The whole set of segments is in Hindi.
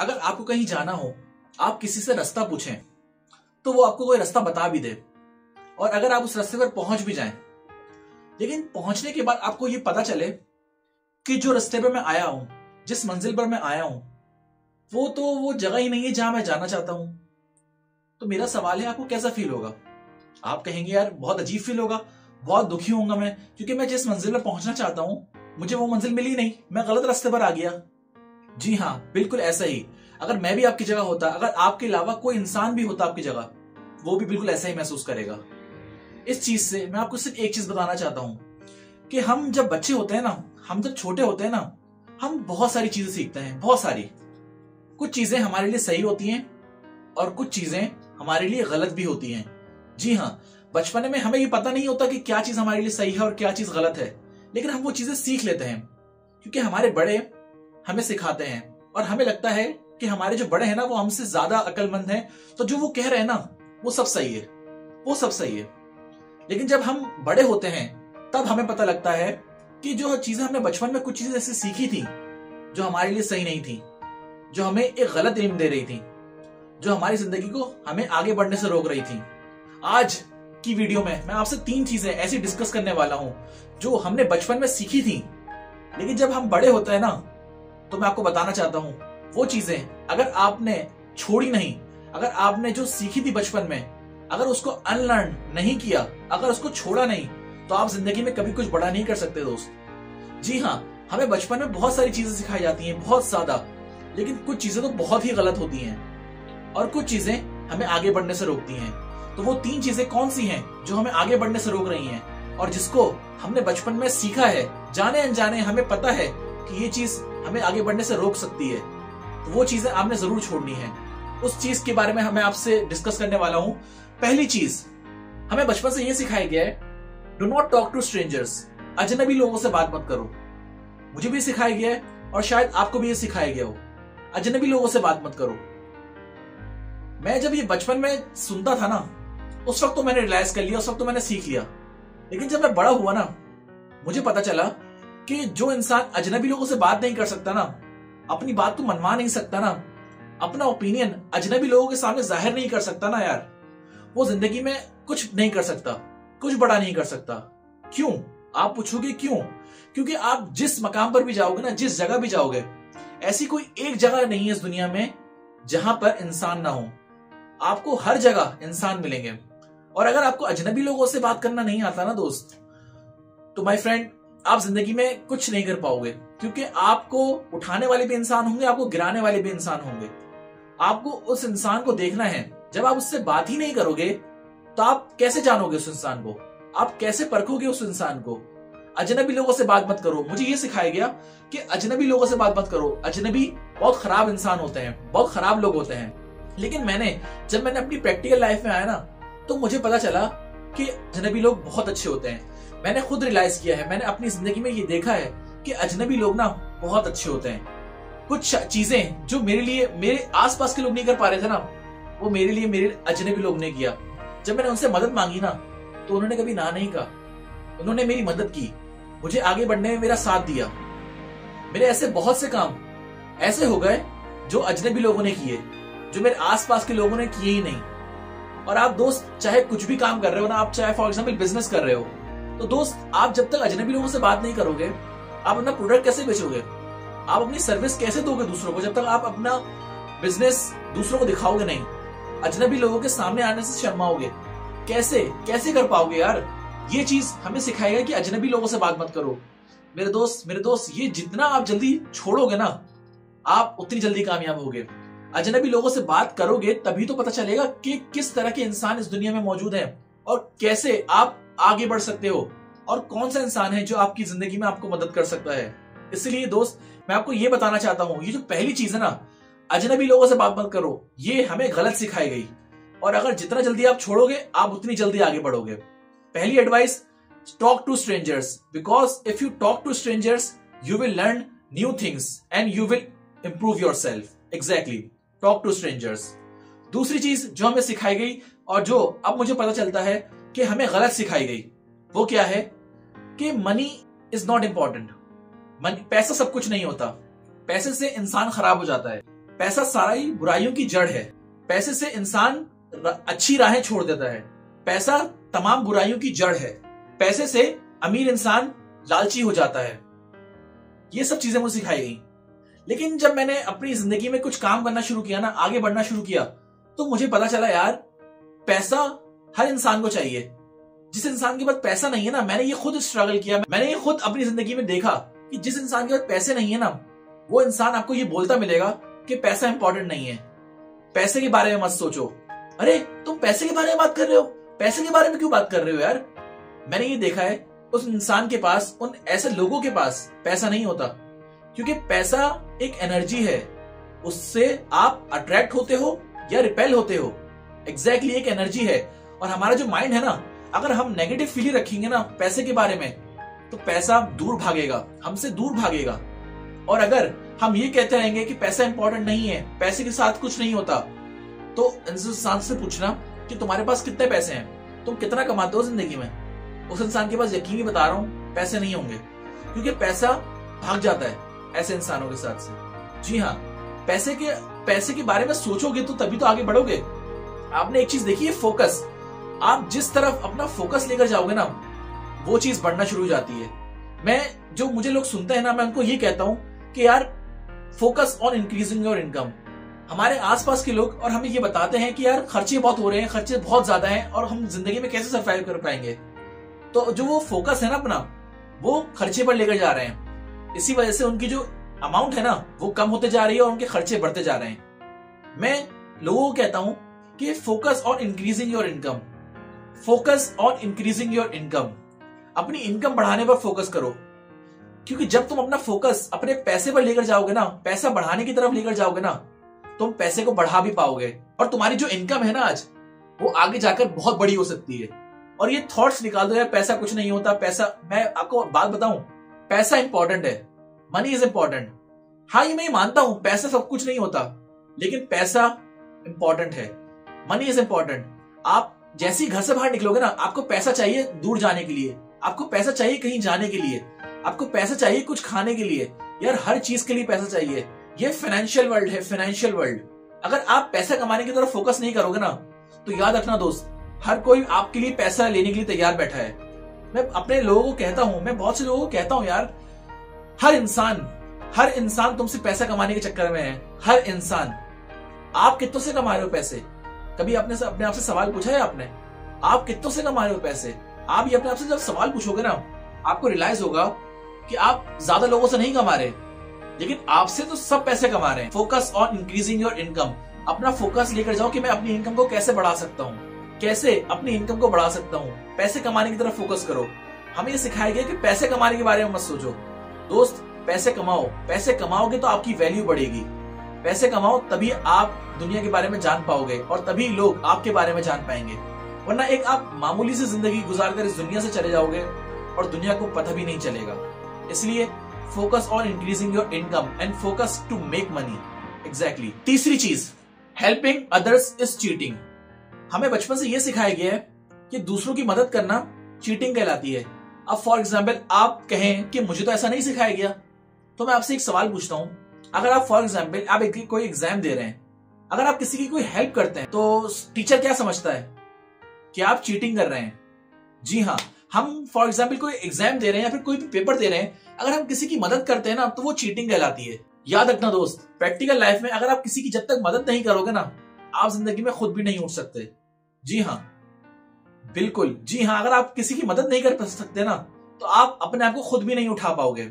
अगर आपको कहीं जाना हो, आप किसी से रास्ता पूछें तो वो आपको कोई रास्ता बता भी दे, और अगर आप उस रास्ते पर पहुंच भी जाएं, लेकिन पहुंचने के बाद आपको ये पता चले कि जो रास्ते पर मैं आया हूं, जिस मंजिल पर मैं आया हूं, वो जगह ही नहीं है जहां मैं जाना चाहता हूं, तो मेरा सवाल है, आपको कैसा फील होगा? आप कहेंगे यार बहुत अजीब फील होगा, बहुत दुखी होऊंगा मैं, क्योंकि मैं जिस मंजिल पर पहुंचना चाहता हूं मुझे वो मंजिल मिली नहीं, मैं गलत रास्ते पर आ गया। जी हाँ, बिल्कुल ऐसा ही। अगर मैं भी आपकी जगह होता, अगर आपके अलावा कोई इंसान भी होता आपकी जगह, वो भी बिल्कुल ऐसा ही महसूस करेगा। इस चीज से मैं आपको सिर्फ एक चीज बताना चाहता हूं कि हम जब बच्चे होते हैं ना, हम जब छोटे होते हैं ना, हम बहुत सारी चीजें सीखते हैं, बहुत सारी। कुछ चीजें हमारे लिए सही होती हैं और कुछ चीजें हमारे लिए गलत भी होती हैं। जी हाँ, बचपन में हमें ये पता नहीं होता कि क्या चीज हमारे लिए सही है और क्या चीज गलत है, लेकिन हम वो चीजें सीख लेते हैं क्योंकि हमारे बड़े हमें सिखाते हैं और हमें लगता है कि हमारे जो बड़े हैं ना वो हमसे ज्यादा अक्लमंद हैं, तो जो वो कह रहे हैं ना वो सब सही है, वो सब सही है। लेकिन जब हम बड़े होते हैं तब हमें पता लगता है कि जो चीजें हमने बचपन में कुछ चीजें ऐसी सीखी थी जो हमारे लिए सही नहीं थी, जो हमें एक गलत इल्म दे रही थी, जो हमारी जिंदगी को हमें आगे बढ़ने से रोक रही थी। आज की वीडियो में मैं आपसे 3 चीजें ऐसी डिस्कस करने वाला हूं जो हमने बचपन में सीखी थी, लेकिन जब हम बड़े होते हैं ना तो मैं आपको बताना चाहता हूं वो चीजें अगर आपने छोड़ी नहीं, अगर आपने जो सीखी थी बचपन में, अगर उसको अनलर्न नहीं किया, अगर उसको छोड़ा नहीं, तो आप जिंदगी में कभी कुछ बड़ा नहीं कर सकते दोस्त। जी हाँ, हमें बचपन में बहुत सारी चीजें सिखाई जाती हैं, बहुत ज्यादा, लेकिन कुछ चीजें तो बहुत ही गलत होती हैं और कुछ चीजें हमें आगे बढ़ने से रोकती हैं। तो वो 3 चीजें कौन सी हैं जो हमें आगे बढ़ने से रोक रही हैं और जिसको हमने बचपन में सीखा है, जाने अनजाने हमें पता है कि ये चीज हमें आगे बढ़ने से रोक सकती है, तो वो चीजें आपने जरूर छोड़नी है। उस चीज के बारे में मैं आपसे डिस्कस करने वाला हूं। पहली चीज, हमें बचपन से ये सिखाया गया है, do not talk to strangers, अजनबी लोगों से बात मत करो। मुझे भी सिखाया गया है और शायद आपको भी ये सिखाया गया हो, अजनबी लोगों से बात मत करो। मैं जब ये बचपन में सुनता था ना, उस वक्त तो मैंने रियलाइज कर लिया, उस वक्त तो मैंने सीख लिया, लेकिन जब मैं बड़ा हुआ ना, मुझे पता चला कि जो इंसान अजनबी लोगों से बात नहीं कर सकता ना, अपनी बात तो मनवा नहीं सकता ना, अपना ओपिनियन अजनबी लोगों के सामने जाहिर नहीं कर सकता ना यार, वो जिंदगी में कुछ नहीं कर सकता, कुछ बड़ा नहीं कर सकता। क्यों? आप पूछोगे क्यों? क्योंकि आप जिस मकाम पर भी जाओगे ना, जिस जगह भी जाओगे, ऐसी कोई एक जगह नहीं है इस दुनिया में जहां पर इंसान ना हो। आपको हर जगह इंसान मिलेंगे, और अगर आपको अजनबी लोगों से बात करना नहीं आता ना दोस्त, तो माय फ्रेंड, आप जिंदगी में कुछ नहीं कर पाओगे, क्योंकि आपको उठाने वाले भी इंसान होंगे, आपको गिराने वाले भी इंसान होंगे। आपको उस इंसान को देखना है। जब आप उससे बात ही नहीं करोगे तो आप कैसे जानोगे उस इंसान को, आप कैसे परखोगे उस इंसान को? अजनबी लोगों से बात मत करो। मुझे ये सिखाया गया कि अजनबी लोगों से बात मत करो, अजनबी बहुत खराब इंसान होते हैं, बहुत खराब लोग होते हैं। लेकिन जब मैंने अपनी प्रैक्टिकल लाइफ में आया ना, तो मुझे पता चला कि अजनबी लोग बहुत अच्छे होते हैं। मैंने खुद रियलाइज किया है, मैंने अपनी जिंदगी में ये देखा है कि अजनबी लोग ना बहुत अच्छे होते हैं। कुछ चीजें जो मेरे लिए मेरे आसपास के लोग नहीं कर पा रहे थे ना, वो मेरे लिए मेरे अजनबी लोग ने किया। जब मैंने उनसे मदद मांगी ना, तो उन्होंने कभी ना नहीं कहा, उन्होंने मेरी मदद की, मुझे आगे बढ़ने में मेरा साथ दिया। मेरे ऐसे बहुत से काम ऐसे हो गए जो अजनबी लोगों ने किए, जो मेरे आसपास के लोगों ने किए ही नहीं। और आप दोस्त चाहे कुछ भी काम कर रहे हो ना, आप चाहे फॉर एग्जाम्पल बिजनेस कर रहे हो, तो दोस्त आप जब तक अजनबी लोगों से बात नहीं करोगे, आप अपना प्रोडक्ट कैसे बेचोगे, आप अपनी सर्विस कैसे दोगे दूसरों को, जब तक आप अपना बिजनेस दूसरों को दिखाओगे नहीं, अजनबी लोगों के सामने आने से शर्माओगे, कैसे कर पाओगे यार? ये चीज हमें सिखाएगा कि अजनबी लोगों से बात मत करो। मेरे दोस्त, ये जितना आप जल्दी छोड़ोगे ना, आप उतनी जल्दी कामयाब होगे। अजनबी लोगों से बात करोगे तभी तो पता चलेगा कि किस तरह के इंसान इस दुनिया में मौजूद हैं और कैसे आप आगे बढ़ सकते हो, और कौन सा इंसान है जो आपकी जिंदगी में आपको मदद कर सकता है। इसलिए दोस्त, मैं आपको ये बताना चाहता हूं, ये जो पहली चीज है ना, अजनबी लोगों से बात मत करो, ये हमें गलत सिखाई गई, और अगर जितना जल्दी आप छोड़ोगे, आप उतनी जल्दी आगे बढ़ोगे। पहली advice, talk to strangers, because if you talk to strangers you will learn new things and you will improve yourself. Exactly, talk to strangers. दूसरी चीज जो हमें सिखाई गई और जो अब मुझे पता चलता है कि हमें गलत सिखाई गई, वो क्या है कि मनी इज नॉट इंपॉर्टेंट। पैसा सब कुछ नहीं होता, पैसे से इंसान खराब हो जाता है, पैसा सारी बुराइयों की जड़ है। पैसे से इंसान अच्छी राहें छोड़ देता है। पैसा तमाम बुराइयों की जड़ है। पैसे से अमीर इंसान लालची हो जाता है। ये सब चीजें मुझे सिखाई गई। लेकिन जब मैंने अपनी जिंदगी में कुछ काम करना शुरू किया ना, आगे बढ़ना शुरू किया, तो मुझे पता चला यार पैसा हर इंसान को चाहिए। जिस इंसान के पास पैसा नहीं है ना, मैंने ये खुद स्ट्रगल किया, मैंने ये खुद अपनी जिंदगी में देखा कि जिस इंसान के पास पैसे नहीं है ना, वो इंसान आपको ये बोलता मिलेगा कि पैसा इंपॉर्टेंट नहीं है, पैसे के बारे में मत सोचो। अरे तुम पैसे के बारे में बात कर रहे हो, पैसे के बारे में क्यों बात कर रहे हो यार। मैंने ये देखा है उस इंसान के पास, उन ऐसे लोगों के पास पैसा नहीं होता, क्योंकि पैसा एक एनर्जी है। उससे आप अट्रैक्ट होते हो या रिपेल होते हो। एग्जैक्टली एक एनर्जी है। और हमारा जो माइंड है ना, अगर हम नेगेटिव फीलिंग रखेंगे ना पैसे के बारे में, तो पैसा दूर भागेगा, हमसे दूर भागेगा। और अगर हम ये कहते रहेंगे कि पैसा इंपॉर्टेंट नहीं है, पैसे के साथ कुछ नहीं होता, तो इंसान से पूछना कि तुम्हारे पास कितने पैसे हैं, तुम कितना कमाते हो जिंदगी में। उस इंसान के पास यकीनी बता रहा हूं पैसे नहीं होंगे, क्योंकि पैसा भाग जाता है ऐसे इंसानों के साथ से। जी हाँ, पैसे के बारे में सोचोगे तो तभी तो आगे बढ़ोगे। आपने एक चीज देखी है, फोकस। आप जिस तरफ अपना फोकस लेकर जाओगे ना, वो चीज बढ़ना शुरू हो जाती है। मुझे लोग सुनते हैं ना, मैं उनको ये कहता हूं कि यार focus on increasing your income. हमारे आसपास के लोग और हमें ये बताते हैं कि यार खर्चे बहुत हो रहे हैं, खर्चे बहुत ज्यादा हैं, और हम जिंदगी में कैसे सर्वाइव कर पाएंगे। तो जो वो फोकस है ना अपना, वो खर्चे पर लेकर जा रहे हैं। इसी वजह से उनकी जो अमाउंट है ना, वो कम होते जा रही है और उनके खर्चे बढ़ते जा रहे हैं। मैं लोगों को कहता हूं कि focus on increasing your income, focus on increasing your income. अपनी इनकम बढ़ाने पर फोकस करो, क्योंकि जब तुम अपना फोकस अपने पैसे पर लेकर जाओगे ना, पैसा बढ़ाने की तरफ लेकर जाओगे ना, तुम पैसे को बढ़ा भी पाओगे। और तुम्हारी जो इनकम है ना आज, वो आगे जाकर बहुत बड़ी हो सकती है। और ये थॉट्स निकाल दो यार, पैसा कुछ नहीं होता, पैसा। मैं आपको बात बताऊं, पैसा इंपॉर्टेंट है, मनी इज इंपॉर्टेंट। हाँ, ये मैं मानता हूं पैसा सब कुछ नहीं होता, लेकिन पैसा इंपॉर्टेंट है, मनी इज इंपॉर्टेंट। आप जैसे ही घर से बाहर निकलोगे ना, आपको पैसा चाहिए दूर जाने के लिए, आपको पैसा चाहिए कहीं जाने के लिए, आपको पैसा चाहिए कुछ खाने के लिए। यार हर चीज के लिए पैसा चाहिए। ये फाइनेंशियल वर्ल्ड है, फाइनेंशियल वर्ल्ड। अगर आप पैसा कमाने की तरफ फोकस नहीं करोगे ना, तो याद रखना दोस्त, हर कोई आपके लिए पैसा लेने के लिए तैयार बैठा है। मैं अपने लोगों को कहता हूं, मैं बहुत से लोगों को कहता हूं यार, हर इंसान तुमसे पैसा कमाने के चक्कर में है। हर इंसान। आप कितनों से कमा रहे हो पैसे? कभी अपने आप से सवाल पूछा है आपने? आप कितनों से कमा रहे हो पैसे? आप ये अपने आप से जब सवाल पूछोगे ना, आपको रियलाइज होगा कि आप ज्यादा लोगों से नहीं कमा रहे, लेकिन आपसे तो सब पैसे कमा रहे हैं। Focus on increasing your income. अपना फोकस लेकर जाओ कि मैं अपनी इनकम को कैसे बढ़ा सकता हूँ, कैसे अपनी इनकम को बढ़ा सकता हूँ। पैसे कमाने की तरफ फोकस करो। हमें ये सिखाया गया कि पैसे कमाने के बारे में मत सोचो। दोस्त, पैसे कमाओ। पैसे कमाओगे तो आपकी वैल्यू बढ़ेगी। पैसे कमाओ, तभी आप दुनिया के बारे में जान पाओगे और तभी लोग आपके बारे में जान पाएंगे। वरना एक आप मामूली सी जिंदगी गुजारकर इस दुनिया से चले जाओगे और दुनिया को पता भी नहीं चलेगा। इसलिए focus on increasing your income and focus to make money. Exactly. तीसरी चीज, हेल्पिंग अदर्स इज चीटिंग। हमें बचपन से यह सिखाया गया है कि दूसरों की मदद करना चीटिंग कहलाती है। अब फॉर एग्जाम्पल आप कहें कि मुझे तो ऐसा नहीं सिखाया गया, तो मैं आपसे एक सवाल पूछता हूं। अगर आप फॉर एग्जाम्पल आप कोई एग्जाम दे रहे हैं, अगर आप किसी की कोई हेल्प करते हैं, तो टीचर क्या समझता है कि आप चीटिंग कर रहे हैं? जी हाँ, हम फॉर एग्जाम्पल कोई एग्जाम दे रहे हैं या फिर कोई भी पेपर दे रहे हैं, अगर हम किसी की मदद करते हैं ना, तो वो चीटिंग कहलाती है। याद रखना दोस्त, प्रैक्टिकल लाइफ में अगर आप किसी की जब तक मदद नहीं करोगे ना, आप जिंदगी में खुद भी नहीं उठ सकते। जी हाँ, बिल्कुल जी हाँ, अगर आप किसी की मदद नहीं कर सकते ना, तो आप अपने आप को खुद भी नहीं उठा पाओगे।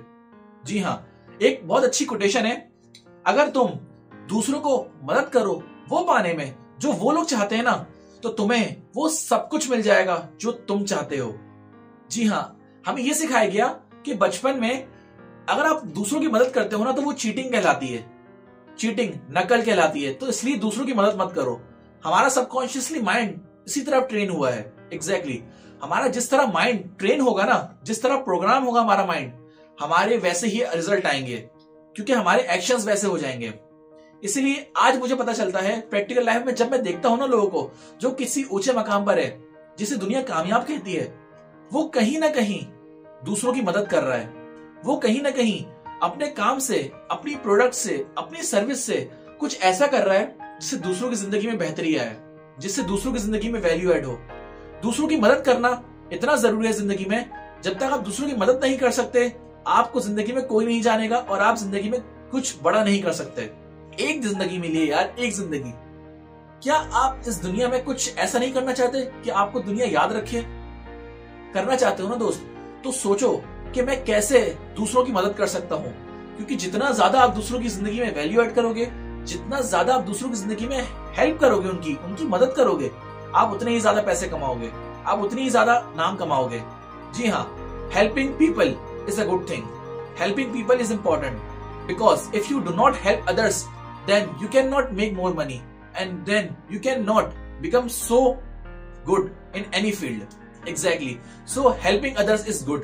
जी हाँ, एक बहुत अच्छी कोटेशन है, अगर तुम दूसरों को मदद करो वो पाने में जो वो लोग चाहते हैं ना, तो तुम्हें वो सब कुछ मिल जाएगा जो तुम चाहते हो। जी हाँ, हमें यह सिखाया गया कि बचपन में अगर आप दूसरों की मदद करते हो ना, तो वो चीटिंग कहलाती है, चीटिंग, नकल कहलाती है। तो इसलिए दूसरों की मदद मत करो। हमारा सबकॉन्शियसली माइंड इसी तरह ट्रेन हुआ है। एग्जैक्टली। हमारा जिस तरह माइंड ट्रेन होगा ना, जिस तरह प्रोग्राम होगा हमारा माइंड, हमारे वैसे ही रिजल्ट आएंगे, क्योंकि हमारे एक्शंस वैसे हो जाएंगे। इसलिए आज मुझे पता चलता है प्रैक्टिकल लाइफ में, जब मैं देखता हूं ना लोगों को जो किसी ऊंचे मकाम पर है, जिसे दुनिया कामयाब कहती है, वो कहीं ना कहीं दूसरों की मदद कर रहा है। वो कहीं ना कहीं अपने काम से, अपनी प्रोडक्ट से, अपनी सर्विस से कुछ ऐसा कर रहा है जिससे दूसरों की जिंदगी में बेहतरी आए, जिससे दूसरों की जिंदगी में वैल्यू ऐड हो। दूसरों की मदद करना इतना जरूरी है जिंदगी में। जब तक आप दूसरों की मदद नहीं कर सकते, आपको जिंदगी में कोई नहीं जानेगा और आप जिंदगी में कुछ बड़ा नहीं कर सकते। एक जिंदगी मिली है यार, एक जिंदगी। क्या आप इस दुनिया में कुछ ऐसा नहीं करना चाहते कि आपको दुनिया याद रखे? करना चाहते हो ना दोस्त, तो सोचो कि मैं कैसे दूसरों की मदद कर सकता हूँ। क्योंकि जितना ज्यादा आप दूसरों की जिंदगी में वैल्यू ऐड करोगे, जितना ज्यादा आप दूसरों की जिंदगी में हेल्प करोगे, उनकी मदद करोगे, आप उतने ही ज्यादा पैसे कमाओगे, आप उतनी ही ज्यादा नाम कमाओगे। जी हाँ, helping people is a good thing. Helping people is important because if you do not help others, then you can not make more money and then you can not become so good in any field. Exactly, so helping others is good.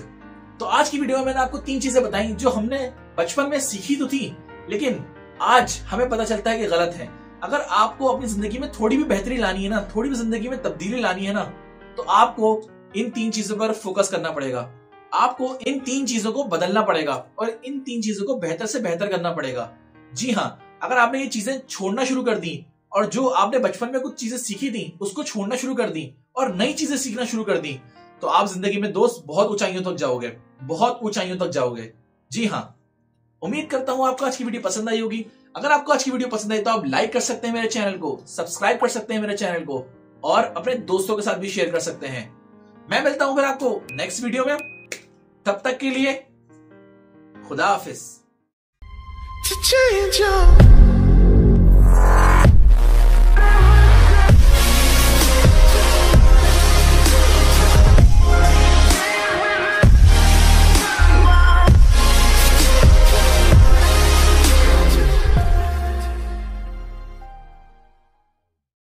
तो आज की वीडियो में मैंने आपको 3 चीजें बताई जो हमने बचपन में सीखी तो थी, लेकिन आज हमें पता चलता है कि गलत है। अगर आपको अपनी जिंदगी में थोड़ी भी बेहतरी लानी है ना, थोड़ी भी जिंदगी में तब्दीली लानी है ना, तो आपको इन 3 चीजों पर फोकस करना पड़ेगा। आपको इन 3 चीजों को बदलना पड़ेगा और इन 3 चीजों को बेहतर से बेहतर करना पड़ेगा। जी हाँ, अगर आपने ये चीजें छोड़ना शुरू कर दी और जो आपने बचपन में कुछ चीजें सीखी थी उसको छोड़ना शुरू कर दी और नई चीजें सीखना शुरू कर दी, तो आप जिंदगी में दोस्त बहुत ऊंचाइयों तक जाओगे, बहुत ऊंचाइयों तक जाओगे। जी हाँ, उम्मीद करता हूं आपको आज की वीडियो पसंद आई होगी। अगर आपको आज की वीडियो पसंद आई तो आप लाइक कर सकते हैं मेरे चैनल को, सब्सक्राइब कर सकते हैं मेरे चैनल को और अपने दोस्तों के साथ भी शेयर कर सकते हैं। मैं मिलता हूं फिर आपको नेक्स्ट वीडियो में। तब तक के लिए खुदा हाफिज।